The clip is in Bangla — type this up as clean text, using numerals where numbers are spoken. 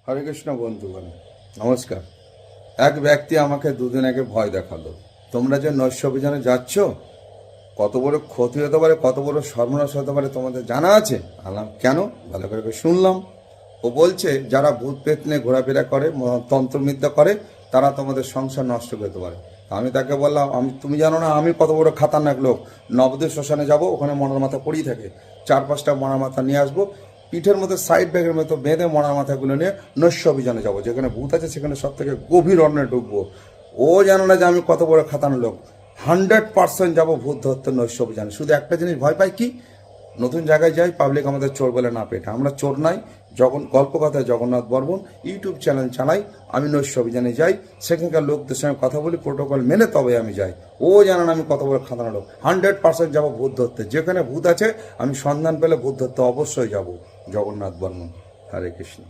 হরে কৃষ্ণ বন্ধুগণ, নমস্কার। এক ব্যক্তি আমাকে দুদিন আগে ভয় দেখালো, তোমরা যে নৈশ অভিযানে যাচ্ছ, কত বড় ক্ষতি হতে পারে, কত বড় সর্বনাশ হতে পারে তোমাদের জানা আছে? আলাম কেন? ভালো করে শুনলাম। ও বলছে যারা ভূত প্রেত নিয়ে ঘোরাফেরা করে, তন্ত্রবিদ্যা করে, তারা তোমাদের সংসার নষ্ট করতে পারে। আমি তাকে বললাম, তুমি জানো না আমি কত বড় খাতারনাক লোক। নবদ্বীপ শ্মশানে যাব, ওখানে মরার মাথা পড়েই থাকে, 4-5টা মরার মাথা নিয়ে আসবো, পিঠের মধ্যে সাইড ব্যাগের মতো বেঁধে মরার মাথাগুলো নিয়ে নৈশ অভিযানে যাবো, যেখানে ভূত আছে সেখানে সব থেকে গভীর অরণ্যে ঢুকবো। ও জানো না যে আমি কত বড় খাতারনাক লোক। 100% যাবো ভূত ধরতে নৈশ অভিযানে। শুধু একটা জিনিস ভয় পাই কি, নতুন জায়গায় যাই, পাবলিক আমাদের চোর বলে না পেটে। আমরা চোর নাই। যখন গল্পকথায় জগন্নাথ বর্মন ইউটিউব চ্যানেল চালাই, আমি নৈশ অভিযানে যাই, সেখানকার লোকদের সঙ্গে কথা বলি, প্রোটোকল মেনে তবে আমি যাই। ও জানান আমি কত বড় খাতানা লোক। 100% যাবো ভূত ধরতে। যেখানে ভূত আছে আমি সন্ধান পেলে ভূত ধরতে অবশ্যই যাব। জগন্নাথ বর্মন। হরে কৃষ্ণ।